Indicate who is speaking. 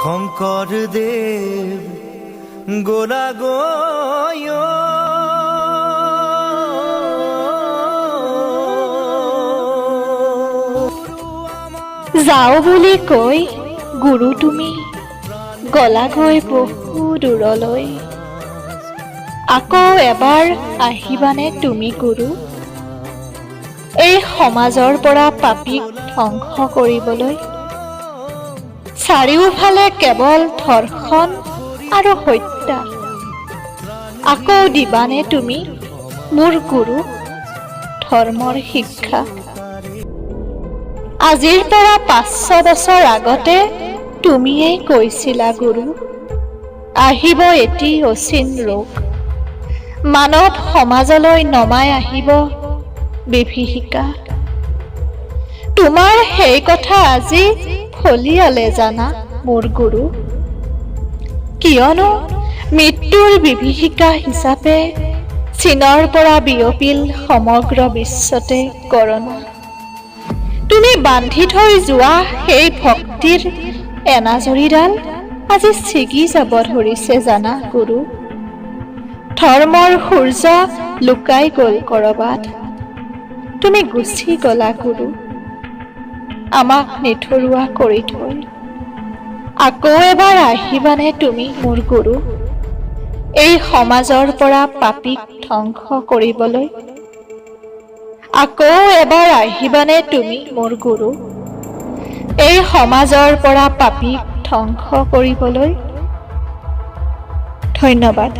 Speaker 1: শঙ্কৰদেৱ গোৰা গয়
Speaker 2: যাও বুলি কৈ গুৰু তুমি গলাগৈ বহু দূৰলৈ। আকৌ এবাৰ আহিবানে তুমি গুৰু, এই সমাজৰ পৰা পাপীক ধ্বংস কৰিবলৈ? চাৰিওফালে কেৱল ধৰ্ষণ আৰু হত্যা। আকৌ দিবানে তুমি মোৰ গুৰু ধৰ্মৰ শিক্ষা? আজিৰ পৰা 500 বছৰ আগতে তুমিয়েই কৈছিলা গুৰু, আহিব এটি অচিন ৰোগ, মানৱ সমাজলৈ নমাই আহিব বিভীষিকা। তোমাৰ সেই কথা আজি ফলিয়ালে জানা মোৰ গুৰু, কিয়নো মৃত্যুৰ বিভীষিকা হিচাপে চীনৰ পৰা বিয়পিল সমগ্ৰ বিশ্বতে কৰোনা। তুমি বান্ধি থৈ যোৱা সেই ভক্তিৰ এনাজৰীডাল আজি ছিগি যাব ধৰিছে জানা গুৰু। ধৰ্মৰ সূৰ্য লুকাই গ'ল কৰবাত, তুমি গুচি গলা গুৰু আমাক নিথৰুৱা কৰি থৈ। আকৌ এবাৰ আহিবানে তুমি মোৰ গুৰু, এই সমাজৰ পৰা পাপীক ধ্বংস কৰিবলৈ? আকৌ এবাৰ আহিবানে তুমি মোৰ গুৰু, এই সমাজৰ পৰা পাপীক ধ্বংস কৰিবলৈ? ধন্যবাদ।